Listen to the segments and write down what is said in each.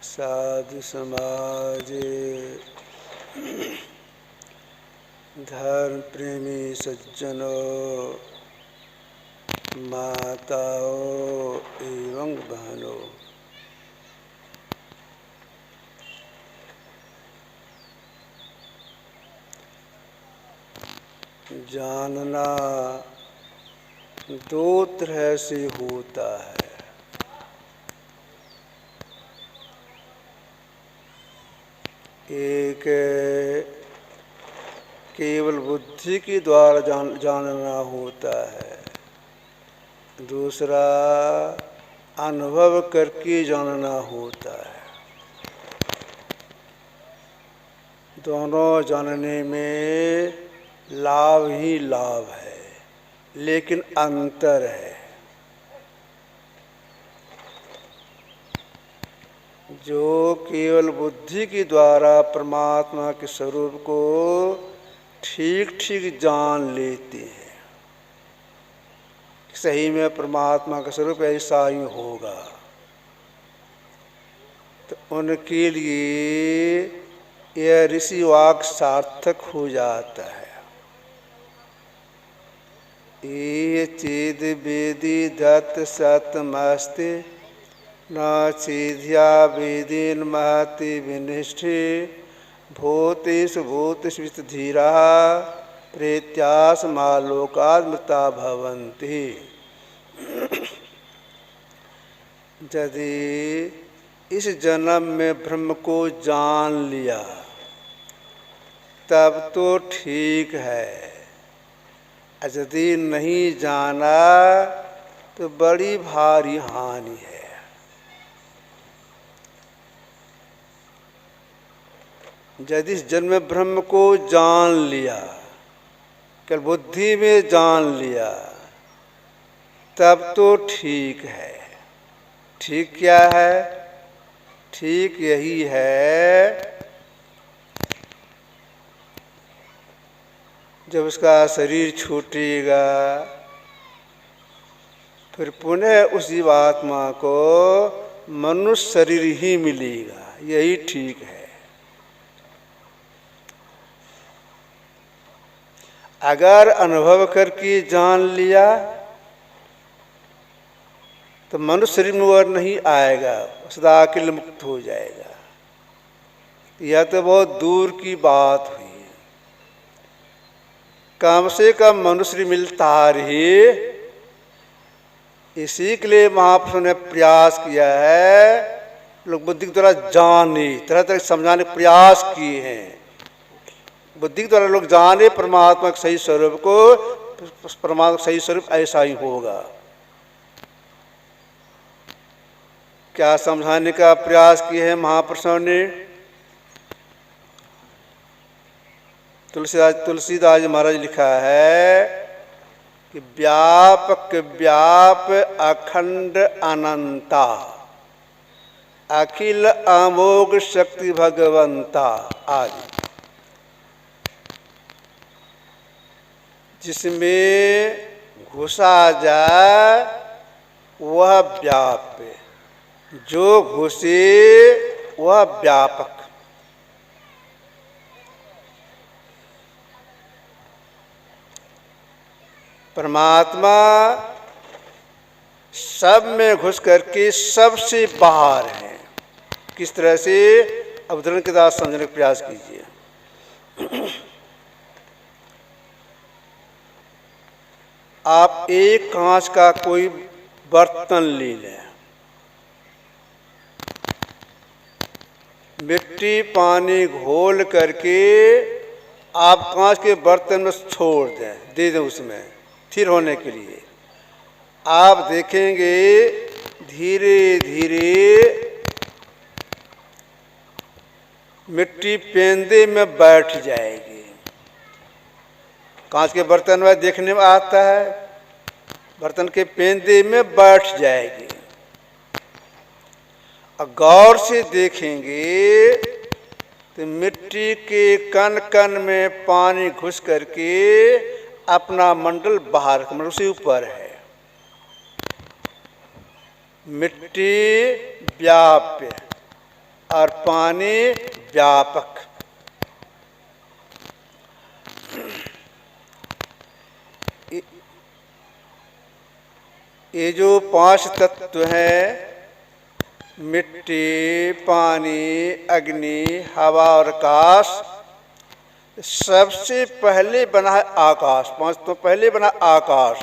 साधु समाजे धर्म प्रेमी सज्जनों, माताओं एवं बहनों, जानना दो तरह से होता है। एक केवल बुद्धि के द्वारा जानना होता है, दूसरा अनुभव करके जानना होता है। दोनों जानने में लाभ ही लाभ है, लेकिन अंतर है। जो केवल बुद्धि के द्वारा परमात्मा के स्वरूप को ठीक ठीक जान लेते हैं, सही में परमात्मा का स्वरूप ऐसा ही होगा, तो उनके लिए यह ऋषि वाक्य सार्थक हो जाता है। ये चेद वेदी दत्त सतमस्ति न चेध्या वेदीन महति विनिष्ठे भूतेषु भूतेषु धीरा प्रेत्यास मालोकात्मता भवन्ति। यदि इस जन्म में ब्रह्म को जान लिया तब तो ठीक है, यदि नहीं जाना तो बड़ी भारी हानि है। यदि इस जन्म में ब्रह्म को जान लिया, केवल बुद्धि में जान लिया, तब तो ठीक है। ठीक क्या है? ठीक यही है, जब उसका शरीर छूटेगा फिर पुनः उसी आत्मा को मनुष्य शरीर ही मिलेगा, यही ठीक है। अगर अनुभव करके जान लिया तो मनुष्य शरीर में और नहीं आएगा, सदा के लिए मुक्त हो जाएगा। यह तो बहुत दूर की बात हुई। कम से कम मनुष्य मिलता रही, इसी के लिए महापुरुषों ने प्रयास किया है। लोग बुद्धि के द्वारा जाने, तरह तरह समझाने के प्रयास किए हैं। बुद्धि के द्वारा लोग जाने परमात्मा के सही स्वरूप को, परमात्मा का सही स्वरूप ऐसा ही होगा। क्या समझाने का प्रयास किए हैं महापुरुषों ने? तुलसीदास महाराज लिखा है कि व्यापक व्याप अखंड अनंता अखिल अमोघ शक्ति भगवंता आदि। जिसमें घुसा जाए वह व्याप्य, जो घुसे वह व्यापक। परमात्मा सब में घुस करके सबसे बाहर है। किस तरह से? अवतरण के साथ समझने का प्रयास कीजिए। आप एक कांच का कोई बर्तन ले लें, मिट्टी पानी घोल करके आप कांच के बर्तन में छोड़ दें, दे दें उसमें स्थिर होने के लिए। आप देखेंगे धीरे धीरे मिट्टी पेंदे में बैठ जाएगी। कांच के बर्तन में देखने में आता है, बर्तन के पेंदे में बैठ जाएगी। और गौर से देखेंगे तो मिट्टी के कण कण में पानी घुस करके अपना मंडल बाहर, मंडल से ऊपर है। मिट्टी व्याप्य, और पानी व्यापक। ये जो पांच तत्व हैं, मिट्टी, पानी, अग्नि, हवा और आकाश, सबसे पहले बना है आकाश। पांच तो पहले बना आकाश,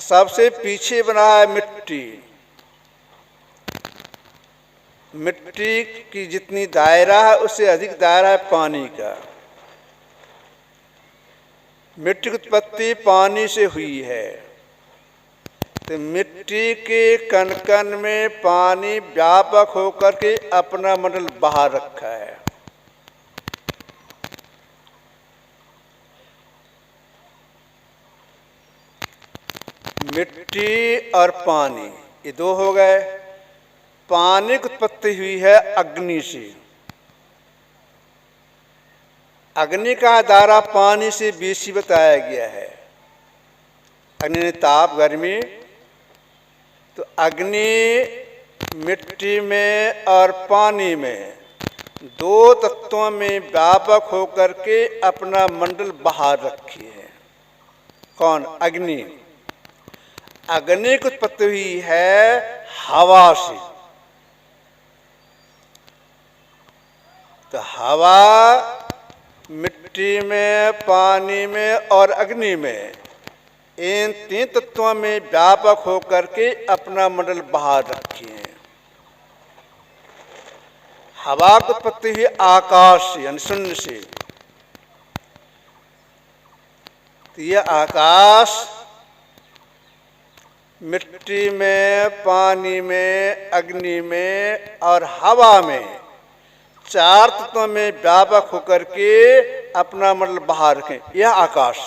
सबसे पीछे बना है मिट्टी। मिट्टी की जितनी दायरा है उससे अधिक दायरा है पानी का। मिट्टी की उत्पत्ति पानी से हुई है, तो मिट्टी के कण कण में पानी व्यापक होकर के अपना मंडल बाहर रखा है। मिट्टी और पानी ये दो हो गए। पानी की उत्पत्ति हुई है अग्नि से। अग्नि का दायरा पानी से बेसी बताया गया है। अग्नि ने ताप, गर्मी, तो अग्नि मिट्टी में और पानी में दो तत्वों में व्यापक होकर के अपना मंडल बाहर रखी है। कौन? अग्नि। अग्नि की उत्पत्ति हुई है हवा से। तो हवा मिट्टी में, पानी में और अग्नि में, इन तीन तत्वों में व्यापक होकर के अपना मंडल बाहर रखे हैं। हवा की उत्पत्ति हुई आकाश से, यानी शून्य से। तो यह आकाश मिट्टी में, पानी में, अग्नि में और हवा में, चार तत्वों में व्यापक होकर के अपना मंडल बाहर रखें। यह आकाश,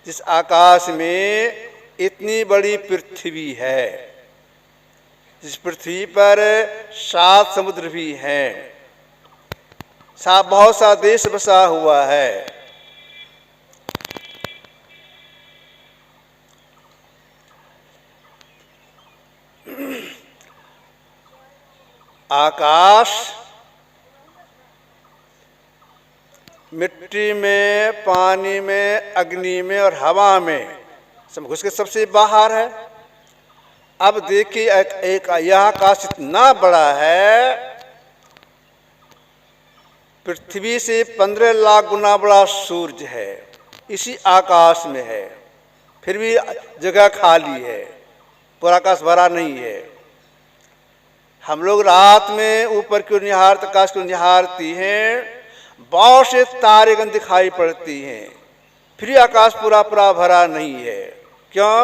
जिस आकाश में इतनी बड़ी पृथ्वी है, जिस पृथ्वी पर 7 समुद्र भी हैं, बहुत सा देश बसा हुआ है। आकाश मिट्टी में, पानी में, अग्नि में और हवा में सब घुस के सबसे बाहर है। अब देखिए एक यह आकाश इतना बड़ा है, पृथ्वी से 15 लाख गुना बड़ा सूरज है इसी आकाश में है, फिर भी जगह खाली है, पूरा आकाश भरा नहीं है। हम लोग रात में ऊपर क्यों निहारते, आकाश क्यों निहारती हैं, बहुत से तारेगण दिखाई पड़ती हैं, फिर आकाश पूरा पूरा भरा नहीं है। क्यों?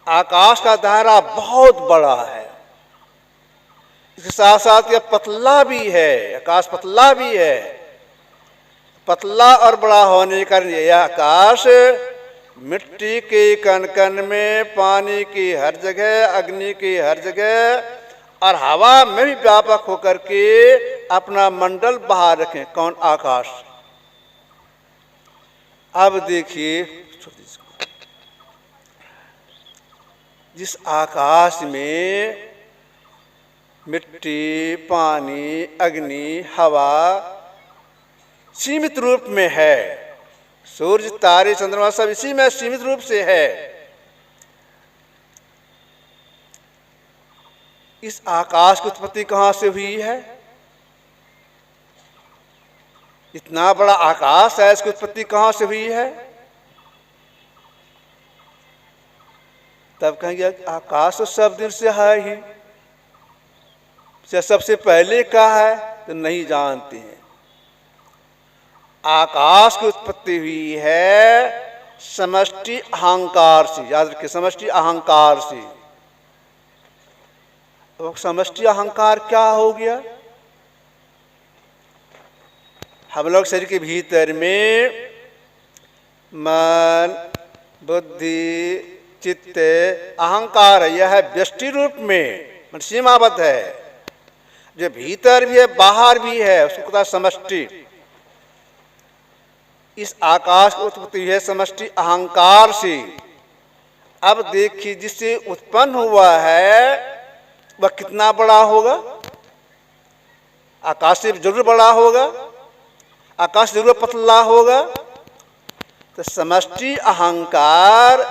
आकाश का दायरा बहुत बड़ा है। इसके साथ साथ यह पतला भी है, आकाश पतला भी है। पतला और बड़ा होने के कारण यह आकाश मिट्टी के कण कण में, पानी की हर जगह, अग्नि की हर जगह और हवा में भी व्यापक होकर के अपना मंडल बाहर रखें। कौन? आकाश। अब देखिए, जिस आकाश में मिट्टी, पानी, अग्नि, हवा सीमित रूप में है, सूर्य, तारे, चंद्रमा सब इसी में सीमित रूप से है, इस आकाश की उत्पत्ति कहां से हुई है? इतना बड़ा आकाश है, इसकी उत्पत्ति कहां से हुई है? तब कहेंगे आकाश तो सब दिन से है ही, सबसे पहले का है, तो नहीं जानते हैं। आकाश की उत्पत्ति हुई है समष्टि अहंकार से। याद रखिए, समष्टि अहंकार से। तो समष्टि अहंकार क्या हो गया? हम लोग शरीर के भीतर में मन, बुद्धि, चित्त, अहंकार है, यह है व्यष्टि रूप में सीमाबद्ध है। जो भीतर भी है, बाहर भी है, उसको कहता है समष्टि। इस आकाश की उत्पत्ति है समष्टि अहंकार से। अब देखिए, जिससे उत्पन्न हुआ है वह कितना बड़ा होगा? आकाश से जरूर बड़ा होगा, आकाश जरूर पतला होगा। तो समष्टि अहंकार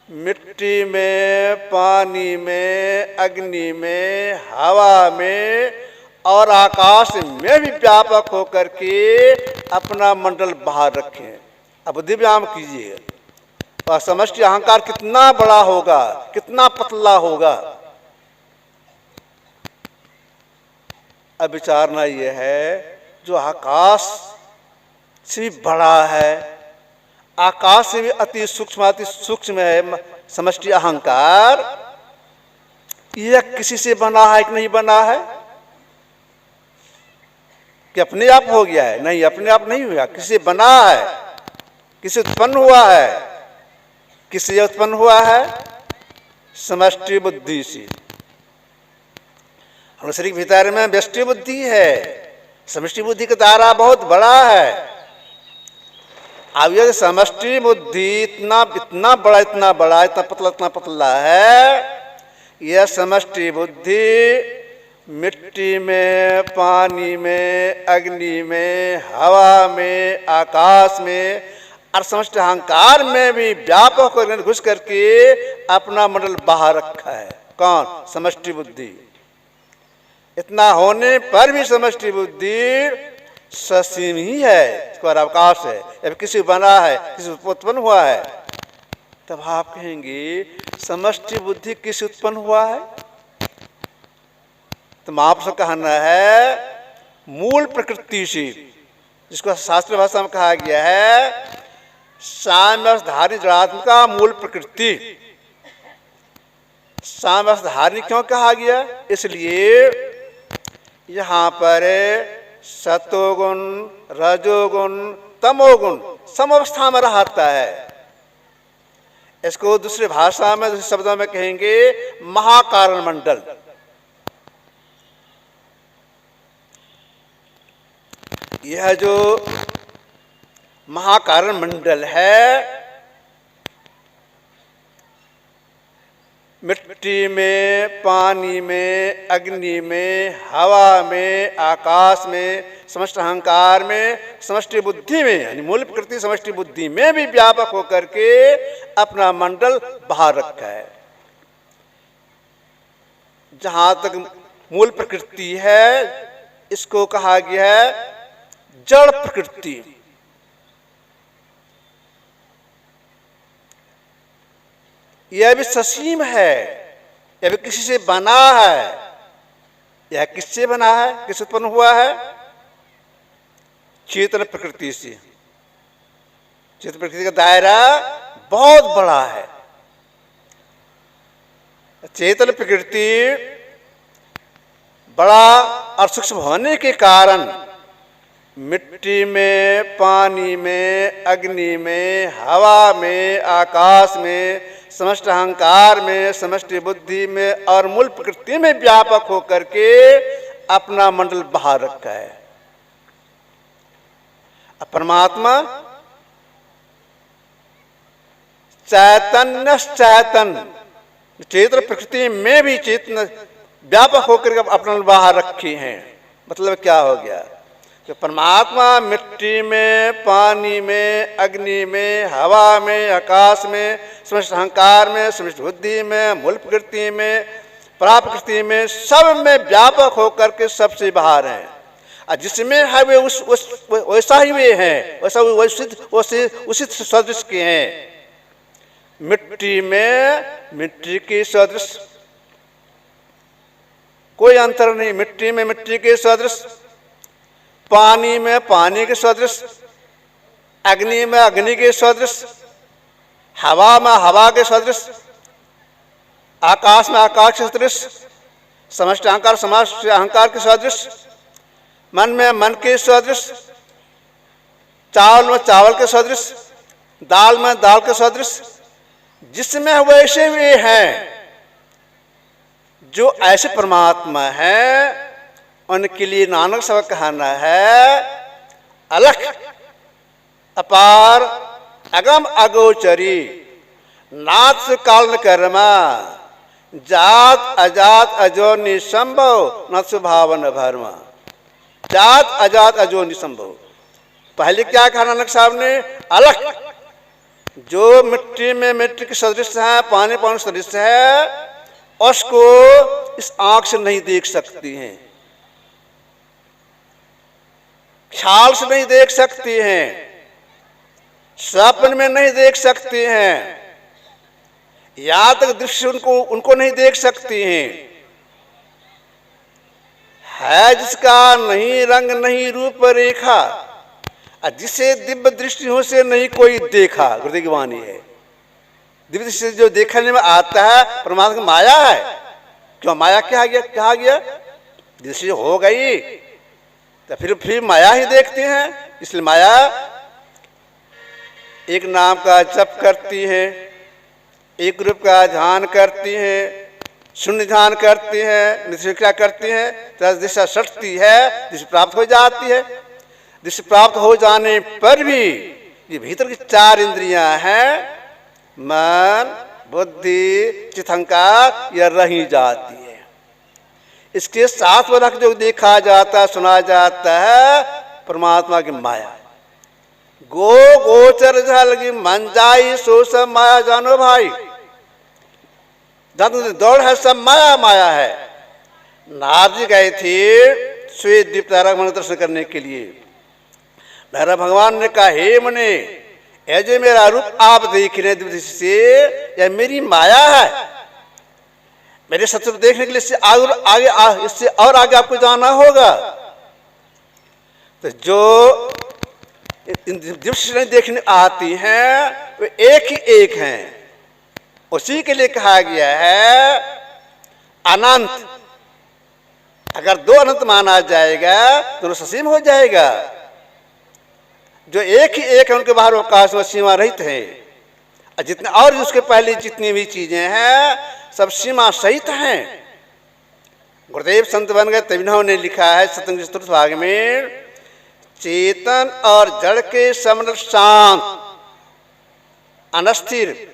मिट्टी में, पानी में, अग्नि में, हवा में और आकाश में भी व्यापक होकर के अपना मंडल बाहर रखें। अब दिव्याम कीजिए और समष्टि अहंकार कितना बड़ा होगा, कितना पतला होगा। अब विचारना यह है, जो आकाश से भी बड़ा है, आकाश से भी अति सूक्ष्म है समष्टि अहंकार, यह किसी से बना है कि नहीं बना है? कि अपने आप हो गया है? नहीं, अपने आप नहीं हुआ, किसी से बना है, किसी उत्पन्न हुआ है। किससे उत्पन्न हुआ है? समष्टि बुद्धि से। हम शरीर के भीतर में व्यष्टि बुद्धि है, समष्टि बुद्धि का दायरा बहुत बड़ा है। अब यह समष्टि बुद्धि इतना बड़ा, इतना पतला है, यह समष्टि बुद्धि मिट्टी में, पानी में, अग्नि में, हवा में, आकाश में और समष्टि अहंकार में भी व्यापक होकर घुस करके अपना मंडल बाहर रखा है। कौन? समष्टि बुद्धि। इतना होने पर भी समष्टि बुद्धि ससीम ही है, इसका अवकाश है, अब किसी बना है, किसी उत्पन्न हुआ है। तब आप कहेंगे समष्टि बुद्धि किस उत्पन्न हुआ है? तो आपसे कहना है मूल प्रकृति से, जिसको शास्त्रीय भाषा में कहा गया है साम्यधारी जड़ात्मिका मूल प्रकृति। साम्यधारी क्यों कहा गया? इसलिए यहाँ पर सतोगुण, रजोगुण, तमोगुण समवस्था में रहता है। इसको दूसरी भाषा में, दूसरे शब्दों में कहेंगे महाकारण मंडल। यह जो महाकारण मंडल है, मिट्टी में, पानी में, अग्नि में, हवा में, आकाश में, समष्टि अहंकार में, समष्टि बुद्धि में, यानी मूल प्रकृति समष्टि बुद्धि में भी व्यापक होकर के अपना मंडल बाहर रखा है। जहां तक मूल प्रकृति है, इसको कहा गया है जड़ प्रकृति। यह भी ससीम है, यह भी किसी से बना है। यह किससे बना है, किससे उत्पन्न हुआ है? चेतन प्रकृति से। चेतन प्रकृति का दायरा बहुत बड़ा है। चेतन प्रकृति बड़ा और सूक्ष्म होने के कारण मिट्टी में, पानी में, अग्नि में, हवा में, आकाश में, समष्टि अहंकार में, समष्टि बुद्धि में और मूल प्रकृति में व्यापक होकर के अपना मंडल बाहर रखा है। परमात्मा चैतन्य चेतन प्रकृति में भी चेतन व्यापक होकर के अपना बाहर रखे हैं। मतलब क्या हो गया कि परमात्मा मिट्टी में, पानी में, अग्नि में, हवा में, आकाश में, समष्टि अहंकार में, समष्टि बुद्धि में, मूल प्रकृति में, पराप्रकृति में, सब में व्यापक होकर के सबसे बाहर हैं। और जिसमें है वे वैसा ही वे हैं, वैसा उसी सदृश के हैं। मिट्टी में मिट्टी के सदृश, कोई अंतर नहीं। मिट्टी में मिट्टी के सदृश, पानी में पानी के सदृश, अग्नि में अग्नि के सदृश, हवा में हवा के सदृश, आकाश में आकाश के सदृश, समष्टि अहंकार समष्टि अहंकार के सदृश, मन में मन के सदृश, चावल में चावल के सदृश, दाल में दाल के सदृश, जिसमें वैसे वे हैं। जो ऐसे परमात्मा हैं उनके लिए नानक सब कहना है अलख अपार अगम अगोचरी नाथ काल कर्मा जात अजात अजो निसंभव न स्वभावन भर्म। जात अजात अजो निसंभव। पहले क्या कहा नानक साहब ने? अलख। जो मिट्टी में मिट्टी के सदृश है, पानी पानी सदृश है, उसको इस आंख से नहीं देख सकती हैं, ख्याल से नहीं देख सकती हैं, स्वप्न में नहीं देख सकती हैं, यहां तक दृश्य उनको नहीं देख सकती हैं। है जिसका नहीं रंग नहीं रूप रेखा, जिसे दिव्य दृष्टियों से नहीं कोई देखा। गुरुदेव की वाणी है। दिव्य दृष्टि से जो देखने में आता है परमात्मा की माया है। क्यों माया क्या गया? कहा गया दृष्टि हो गई तो फिर माया ही देखते हैं। इसलिए माया एक नाम का जप करती है, एक रूप का ध्यान करती है, शून्य ध्यान करती है, निष्क्रिया करती है, तो दिशा सटती है, दिशा प्राप्त हो जाती है। दिशा प्राप्त हो जाने पर भी ये भीतर की चार इंद्रियां हैं, मन बुद्धि चित्तअहंकार, यह रही जाती है। इसके साथ में रख जो देखा जाता है सुना जाता है परमात्मा की माया। गो गोचर झल की मन जाई सो सब माया जानो भाई। जब दौड़ है सब माया माया है। नारद जी गए थे श्वेत द्वीप तारा मन दर्शन करने के लिए। मेरा भगवान ने कहा हे मुने, ऐसे मेरा रूप आप देख रहे हैं से, यह मेरी माया है। मेरे शत्रु देखने के लिए इससे आगे इससे और आगे आपको जाना होगा। तो जो दृश्य नहीं देखने आती हैं वे एक ही एक हैं। उसी के लिए कहा गया है अनंत। अगर दो अनंत माना जाएगा दोनों ससीम हो जाएगा। जो एक ही एक है उनके बाहर अवकाश में सीमा रहित है। और जितने और उसके पहले जितनी भी चीजें हैं सब सीमा सहित हैं। गुरुदेव संत बन गए तभी उन्होंने लिखा है सतंग चतुर्थ भाग में, चेतन और जड़ के समन शांत अनस्थिर।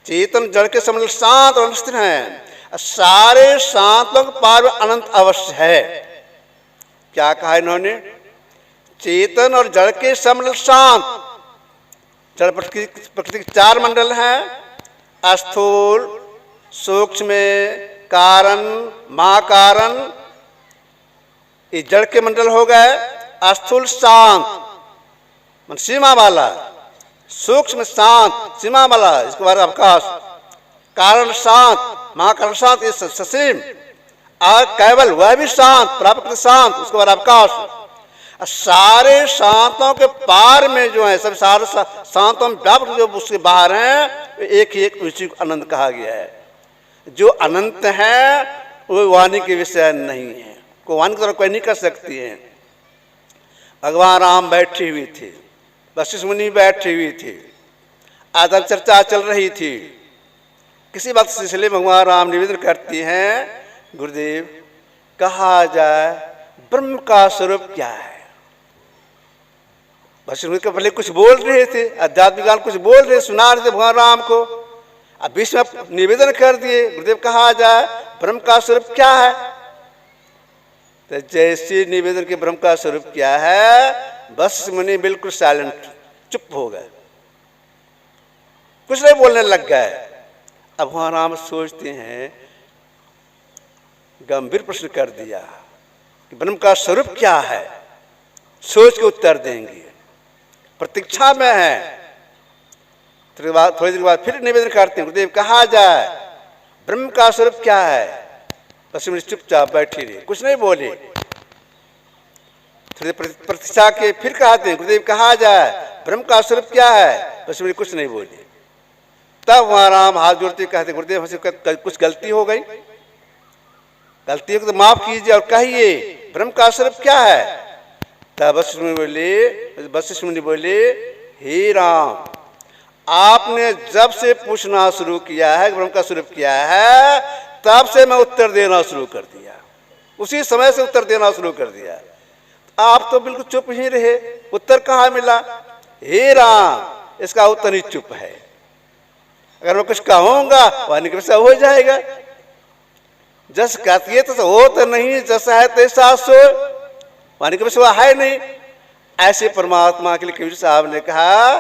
चेतन जड़ के समन शांत और अनस्थिर हैं। सारे शांत लोग पार अनंत अवश्य है। क्या कहा इन्होंने? चेतन और जड़ के समन शांत। जड़ प्रकृति के चार मंडल हैं, स्थूल सूक्ष्म कारण महाकारण। ये जड़ के मंडल हो गए। स्थूल शांत मन सीमा वाला, सूक्ष्म शांत सीमा वाला इसके बाद अवकाश, कारण शांत महाकारण शांत ये ससीम, और केवल वह भी शांत प्राप्त शांत उसके बाद अवकाश। सारे शांतों के पार में जो है सब सारे शांतों में व्यापक जो उसके बाहर हैं एक ही एक उसी को अनंत कहा गया है। जो अनंत है वो वाणी के विषय नहीं है। को वाणी की तरह कोई नहीं कर सकती है। भगवान राम बैठे हुए थे, वशिष्ठ मुनि बैठे हुए थे, आदम चर्चा चल रही थी। किसी बात सिलसिले में भगवान राम निवेदन करती हैं, गुरुदेव कहा जाए ब्रह्म का स्वरूप क्या है? वशिष्ठ मुनि के पहले कुछ बोल रहे थे, आध्यात्मिक ज्ञान कुछ बोल रहे, सुना रहे थे भगवान राम को। अब बीच में निवेदन कर दिए, गुरुदेव कहा जाए ब्रह्म का स्वरूप क्या है? तो जैसे निवेदन के ब्रह्म का स्वरूप क्या है, बस मुनि बिल्कुल साइलेंट चुप हो गए, कुछ नहीं बोलने लग गए। अब भगवान राम सोचते हैं, गंभीर प्रश्न कर दिया कि ब्रह्म का स्वरूप क्या है, सोच के उत्तर देंगे, प्रतीक्षा में है। थोड़ी देर बाद फिर निवेदन करते हैं, गुरुदेव कहा जाए ब्रह्म का स्वरूप क्या है? बस चुपचाप बैठी रही, कुछ नहीं बोले। थोड़ी प्रतीक्षा के फिर कहते हैं, गुरुदेव कहा जाए ब्रह्म का स्वरूप क्या है? बस कुछ नहीं बोले। तब वहां राम हाथ जोड़ते कहते, गुरुदेव हमसे कुछ गलती हो गई, गलती को तो माफ कीजिए और कहिए ब्रह्म का स्वरूप क्या है? तब वशिष्ठ मुनि बोले, हे राम आपने जब से पूछना शुरू किया है ब्रह्म का स्वरूप क्या है, तब से मैं उत्तर देना शुरू कर दिया, उसी समय से उत्तर देना शुरू कर दिया। आप तो बिल्कुल चुप ही रहे, उत्तर कहाँ मिला? हे राम इसका उत्तर ही चुप है। अगर मैं कुछ कहूँगा वाणी के वैसा हो जाएगा। जस कहती है तो हो तो नहीं, जैसा है तैसा सो, वाणी के वैसा है नहीं। ऐसे परमात्मा के लिए कबीर साहब ने कहा,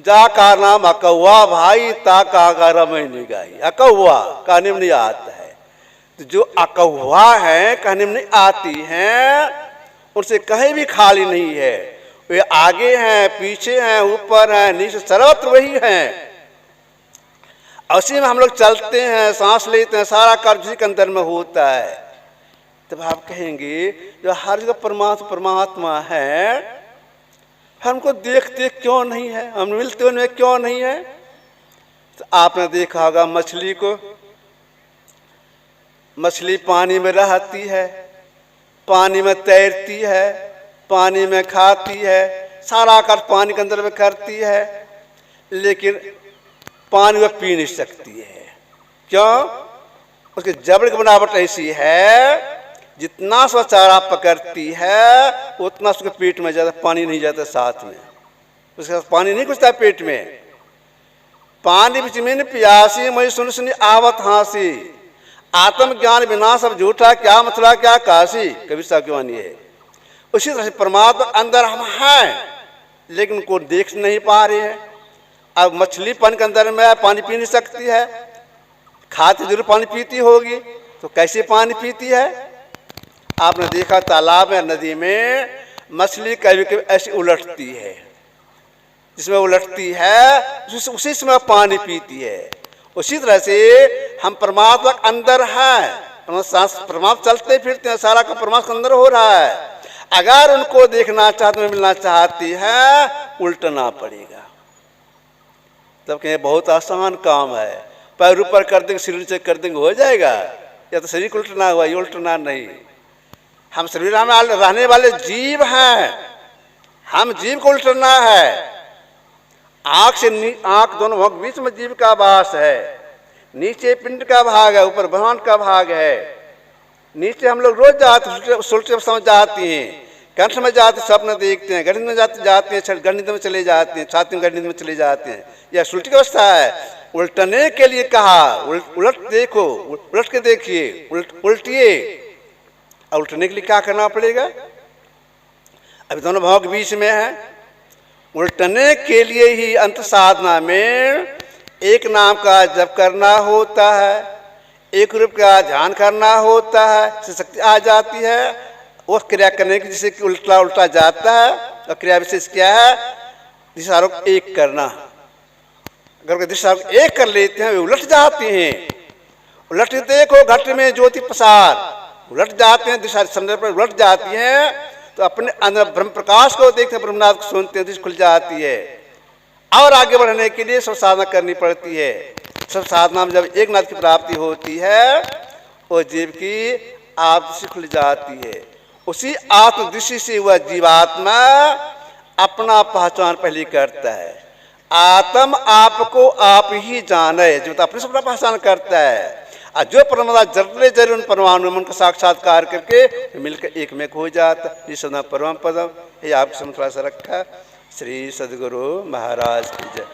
जा का नाम अकौआ भाई, ता का रमय नहीं गाई। अकौआ कहने में नहीं आता है, तो जो अकौआ है कहने में नहीं आती हैं, उनसे कहीं भी खाली नहीं है। वे आगे हैं, पीछे हैं, ऊपर हैं, नीचे, सर्वत्र वही हैं। उसी में हम लोग चलते हैं, सांस लेते हैं, सारा कार्य उसी के अंदर में होता है। तब आप कहेंगे जो हर जगह परमात्मा परमात्मा है, हमको देखते क्यों नहीं है, हम मिलते हुए क्यों नहीं है? तो आपने देखा होगा मछली को, मछली पानी में रहती है, पानी में तैरती है, पानी में खाती है, सारा कार्य पानी के अंदर में करती है, लेकिन पानी में पी नहीं सकती है। क्यों? उसके जबड़े की बनावट ऐसी है, जितना सा चारा पकड़ती है उतना उसके पेट में जाता, पानी नहीं जाता साथ में, उसके साथ पानी नहीं घुसता पेट में। पानी बिच में प्यासी मई सुन सुनी आवत हाँसी, आत्मज्ञान बिना सब झूठा, क्या मथुरा क्या काशी, कबीर साहब की वाणी है। उसी तरह से परमात्मा अंदर हम हैं, लेकिन उनको देख नहीं पा रहे हैं। अब मछली पानी के अंदर में पानी पी नहीं सकती है, खाती जरूर पानी पीती होगी, तो कैसे पानी पीती है? आपने देखा तालाब में, नदी में मछली कभी कभी ऐसी उलटती है, जिसमें उलटती है उसी समय पानी पीती है। उसी तरह से हम परमात्मा के अंदर हैं, परमात्मा चलते फिरते हैं, सारा का परमात्मा के अंदर हो रहा है। अगर उनको देखना चाहते, मिलना चाहती है, उल्टना पड़ेगा। तब कहें बहुत आसान काम है, पैर ऊपर कर देंगे, सिर नीचे कर देंगे, हो जाएगा। या तो शरीर को उल्टना हुआ, ये उल्टना नहीं। हम शरीर में रहने वाले जीव हैं, हम जीव को उल्टना है। आंख से आंख दोनों भाग बीच में जीव का वास है, नीचे पिंड का भाग है, ऊपर ब्रह्मांड का भाग है। नीचे हम लोग रोज जाते, सुलटे समझ जाती हैं, कंठ में जाते स्वप्न देखते हैं, गणित में जाते हैं, गणित में चले जाते हैं, छाती में गणित में चले जाते हैं। यह सुलटी की अवस्था है। उल्टने के लिए कहा, उलट देखो, उलट के देखिए, उल्टिए। उल्टने के लिए क्या करना पड़ेगा? अभी दोनों भाव के बीच में है। उल्टने के लिए ही अंत साधना में एक नाम का जप करना होता है, एक रूप का ध्यान करना होता है, शक्ति आ जाती है। वो क्रिया करने की जिससे कि उल्टा उल्टा जाता है, और क्रिया विशेष क्या है? दिशा को एक करना। अगर दिशा को एक कर लेते हैं, वे उलट जाते हैं। उलट देखो घट में ज्योति प्रसार, उलट जाते हैं, दिशा संदर्भ पर उलट जाती हैं, तो अपने अंदर ब्रह्म प्रकाश को देखते हैं, ब्रह्मनाथ को सुनते हैं, दिशा खुल जाती है। और आगे बढ़ने के लिए सब साधना करनी पड़ती है। सब साधना में जब एक नाथ की प्राप्ति होती है, वो जीव की आप दिशा खुल जाती है। उसी आत्मदृष्टि से वह जीवात्मा अपना पहचान पहले करता है। आत्म आपको आप ही जाने, जो तो अपने से अपना पहचान करता है। और जो परमात्मा जरूर जरूर उन परमाणु मन का साक्षात्कार करके मिलकर एक में हो जाता। ये सदा परम पदम ये आपके समझ थोड़ा सा रखा। श्री सद्गुरु महाराज की जय।